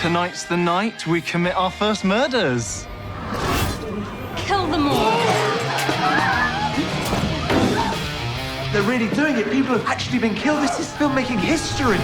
Tonight's the night we commit our first murders. Kill them all. They're really doing it. People have actually been killed. This is filmmaking history.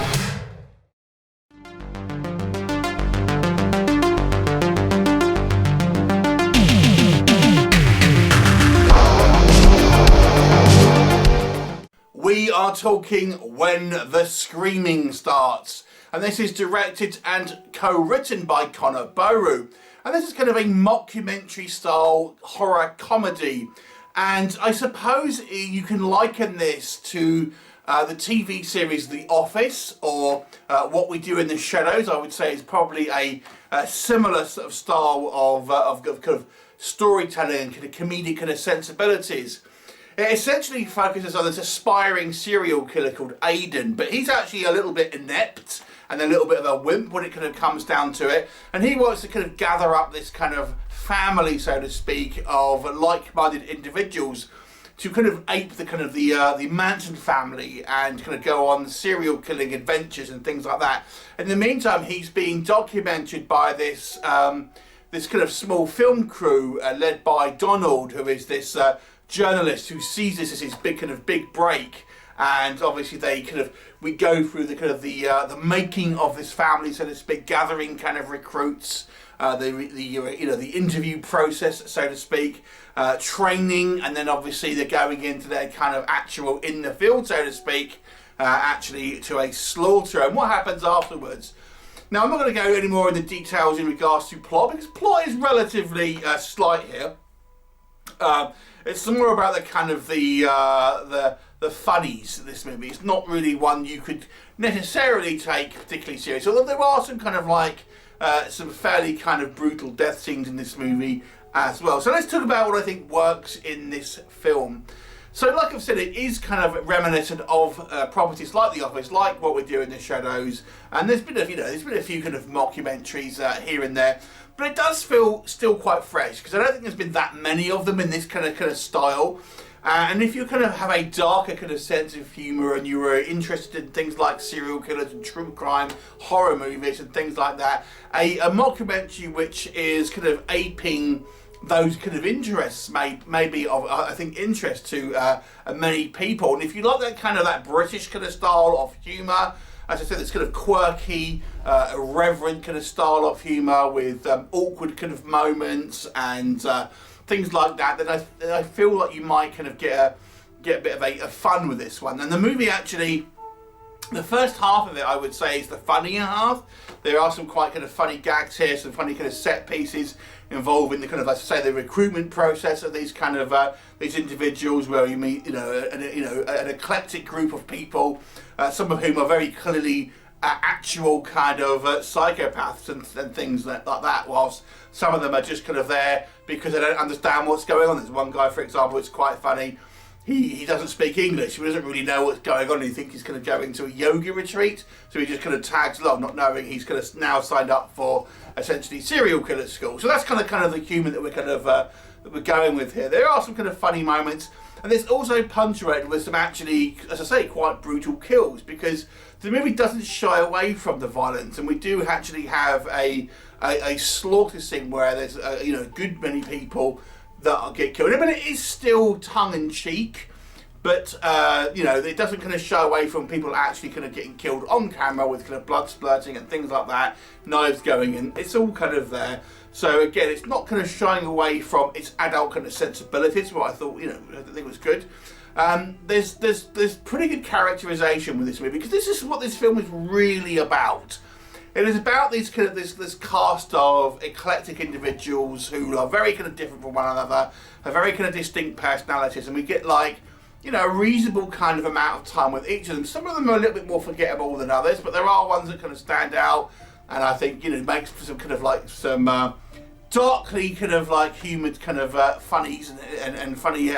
We are talking When the Screaming Starts. And this is directed and co-written by Conor Boru. And this is kind of a mockumentary style horror comedy. And I suppose you can liken this to the TV series The Office, or What We Do in the Shadows. I would say is probably a similar sort of style of kind of storytelling and kind of comedic kind of sensibilities. It essentially focuses on this aspiring serial killer called Aidan, but he's actually a little bit inept and a little bit of a wimp when it kind of comes down to it. And he wants to kind of gather up this kind of family, so to speak, of like-minded individuals to kind of ape the kind of the Manson family and kind of go on serial killing adventures and things like that. In the meantime, he's being documented by this this kind of small film crew led by Donald, who is this journalist who sees this as his big break. And obviously we go through the kind of the making of this family, so to speak, gathering kind of recruits, the interview process, so to speak, training, and then obviously they're going into their kind of actual in the field, so to speak, actually to a slaughter, and what happens afterwards. Now, I'm not going to go any more into details in regards to plot, because plot is relatively slight here. It's more about the kind of the funnies of this movie. It's not really one you could necessarily take particularly serious, although there are some kind of like some fairly kind of brutal death scenes in this movie as well. So let's talk about what I think works in this film. So like I've said, it is kind of reminiscent of properties like The Office, like What We Do in the Shadows, and there's been a few kind of mockumentaries here and there. But it does feel still quite fresh, because I don't think there's been that many of them in this kind of style. And if you kind of have a darker kind of sense of humour and you were interested in things like serial killers and true crime, horror movies and things like that, a mockumentary which is kind of aping those kind of interests may be of, I think, interest to many people. And if you like that British kind of style of humour, as I said, this kind of quirky, irreverent kind of style of humour with awkward kind of moments and things like that, then I feel like you might kind of get a bit of a fun with this one. And the movie actually, the first half of it, I would say, is the funnier half. There are some quite kind of funny gags here, some funny kind of set pieces involving the kind of, let's say, the recruitment process of these kind of these individuals, where you meet an eclectic group of people, some of whom are very clearly actual kind of psychopaths and things like that, whilst some of them are just kind of there because they don't understand what's going on. There's one guy, for example, it's quite funny. He doesn't speak English, he doesn't really know what's going on. He thinks he's going to go into a yoga retreat, so he just kind of tags along, not knowing he's kind of now signed up for essentially serial killer school. So that's kind of the humour that we're kind of that we're going with here. There are some kind of funny moments, and there's also punctuated with some actually, as I say, quite brutal kills, because the movie doesn't shy away from the violence, and we do actually have a slaughter scene where there's a good many people that get killed. I mean, it is still tongue-in-cheek, but it doesn't kind of shy away from people actually kind of getting killed on camera with kind of blood splurting and things like that, knives going in. It's all kind of there. So again, it's not kind of shying away from its adult kind of sensibilities, what I thought, I think was good. There's pretty good characterization with this movie, because this is what this film is really about. It is about these kind of this cast of eclectic individuals who are very kind of different from one another, have very kind of distinct personalities, and we get a reasonable kind of amount of time with each of them. Some of them are a little bit more forgettable than others, but there are ones that kind of stand out, and I think makes for some kind of some darkly kind of humoured kind of funnies and funny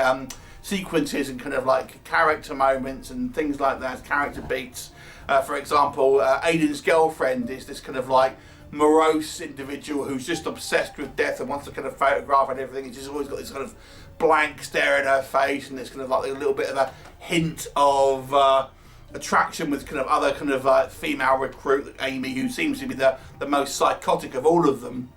sequences and kind of character moments and things like that, character beats. For example, Aidan's girlfriend is this kind of morose individual who's just obsessed with death and wants to kind of photograph and everything. And she's always got this kind of blank stare in her face, and there's kind of a little bit of a hint of attraction with kind of other kind of female recruit, Amy, who seems to be the most psychotic of all of them.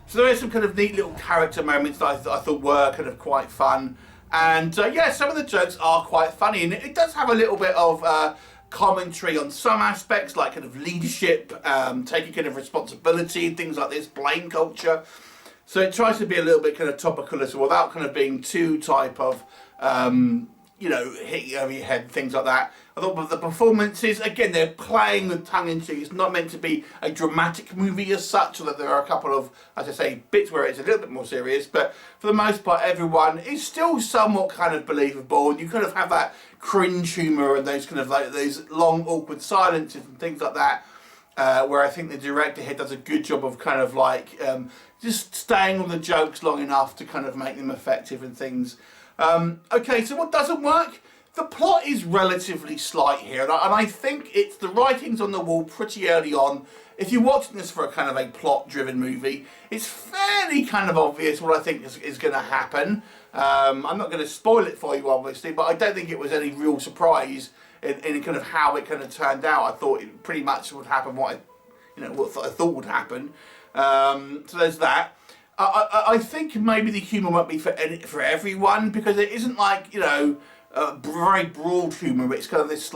So there is some kind of neat little character moments that I thought were kind of quite fun. And yeah, some of the jokes are quite funny, and it does have a little bit of commentary on some aspects, like kind of leadership, taking kind of responsibility, things like this, blame culture. So it tries to be a little bit kind of topical as well, without kind of being too type of, you know, hit you over your head, things like that. I thought with the performances, again, they're playing with tongue-in-cheek. It's not meant to be a dramatic movie as such, so that there are a couple of, as I say, bits where it's a little bit more serious. But for the most part, everyone is still somewhat kind of believable, and you kind of have that cringe humour and those kind of like those long, awkward silences and things like that. Where I think the director here does a good job of kind of like just staying on the jokes long enough to kind of make them effective and things. Okay, so what doesn't work? The plot is relatively slight here, and I think it's the writing's on the wall pretty early on. If you're watching this for a kind of a plot-driven movie, it's fairly kind of obvious what I think is going to happen. I'm not going to spoil it for you, obviously, but I don't think it was any real surprise in kind of how it kind of turned out. I thought it pretty much would happen what I thought would happen. So there's that. I think maybe the humour won't be for everyone, because it isn't like, you know, very broad humour. It's kind of this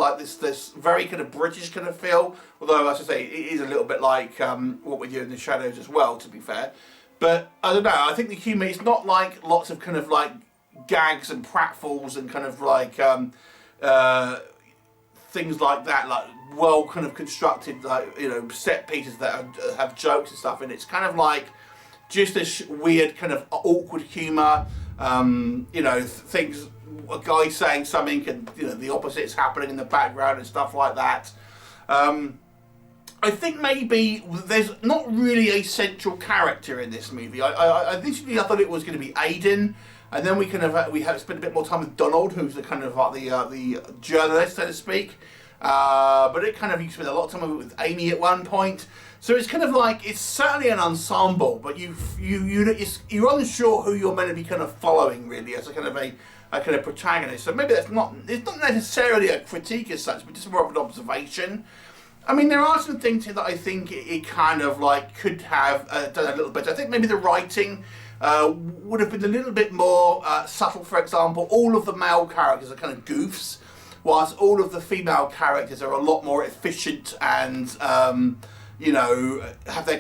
very kind of British kind of feel. Although, as I say, it is a little bit like What We Do in the Shadows as well, to be fair. But I don't know. I think the humour is not like lots of kind of like gags and pratfalls and kind of like things like that, like well kind of constructed, like, you know, set pieces that have jokes and stuff. And it's kind of like just this weird kind of awkward humour. You know, things. A guy saying something and, you know, the opposite's happening in the background and stuff like that. I think maybe there's not really a central character in this movie. Initially I thought it was going to be Aidan, and then we have spent a bit more time with Donald, who's the kind of like the journalist, so to speak. But it kind of you spend a lot of time with Amy at one point. So it's kind of like, it's certainly an ensemble, but you're unsure who you're meant to be kind of following really as a kind of protagonist. So maybe it's not necessarily a critique as such, but just more of an observation. I mean, there are some things here that I think it kind of like could have done a little better. I think maybe the writing would have been a little bit more subtle. For example, all of the male characters are kind of goofs, whilst all of the female characters are a lot more efficient and you know, have their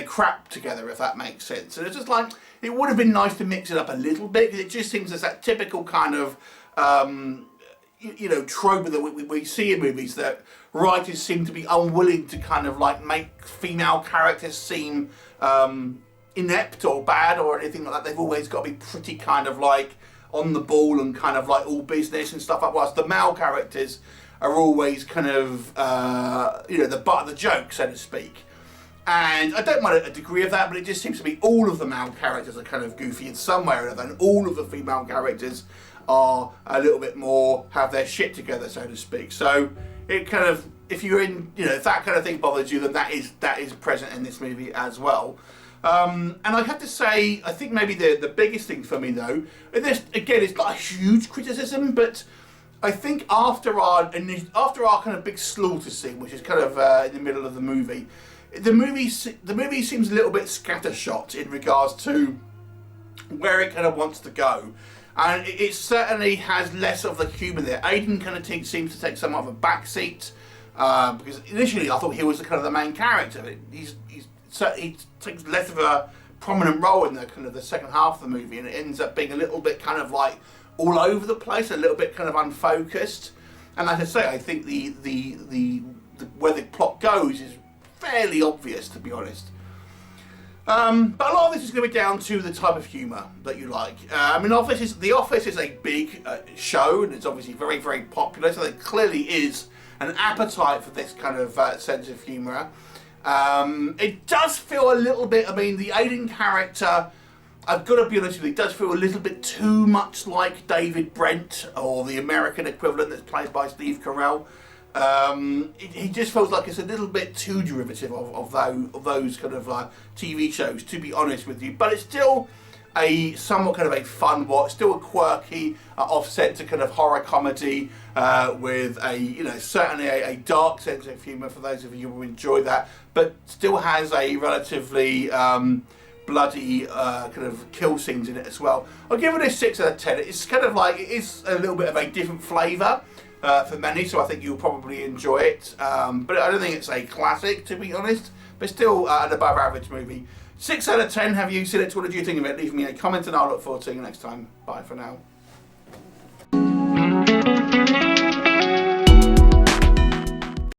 crap together, if that makes sense. And it's just like, it would have been nice to mix it up a little bit, because it just seems there's that typical kind of you know, trope that we see in movies, that writers seem to be unwilling to kind of like make female characters seem inept or bad or anything like that. They've always got to be pretty kind of like on the ball and kind of like all business and stuff like that, whilst the male characters are always kind of you know, the butt of the joke, so to speak. And I don't mind a degree of that, but it just seems to be all of the male characters are kind of goofy in some way or another, and all of the female characters are a little bit more, have their shit together, so to speak. So it kind of, if you're in, you know, if that kind of thing bothers you, then that is present in this movie as well. And I have to say, I think maybe the biggest thing for me though, and this again, it's not a huge criticism, but I think after our kind of big slaughter scene, which is kind of in the middle of the movie seems a little bit scattershot in regards to where it kind of wants to go, and it certainly has less of the humour there. Aidan kind of seems to take somewhat of a backseat, because initially I thought he was the kind of the main character. He takes less of a prominent role in the kind of the second half of the movie, and it ends up being a little bit kind of like all over the place, a little bit kind of unfocused. And like I say, I think the where the plot goes is fairly obvious, to be honest. But a lot of this is going to be down to the type of humour that you like. I mean, The Office is a big show, and it's obviously very, very popular, so there clearly is an appetite for this kind of sense of humour. It does feel a little bit, I mean, the Aidan character, I've got to be honest with you, it does feel a little bit too much like David Brent, or the American equivalent that's played by Steve Carell. He just feels like it's a little bit too derivative of those kind of TV shows, to be honest with you. But it's still a somewhat kind of a fun watch, still a quirky offset to kind of horror comedy with a, you know, certainly a dark sense of humour for those of you who enjoy that, but still has a relatively bloody kind of kill scenes in it as well. I'll give it a 6 out of 10. It's kind of like, it is a little bit of a different flavour for many, so I think you'll probably enjoy it. But I don't think it's a classic, to be honest, but still an above average movie. 6 out of 10. Have you seen it? What did you think of it? Leave me a comment and I'll look forward to seeing you next time. Bye for now.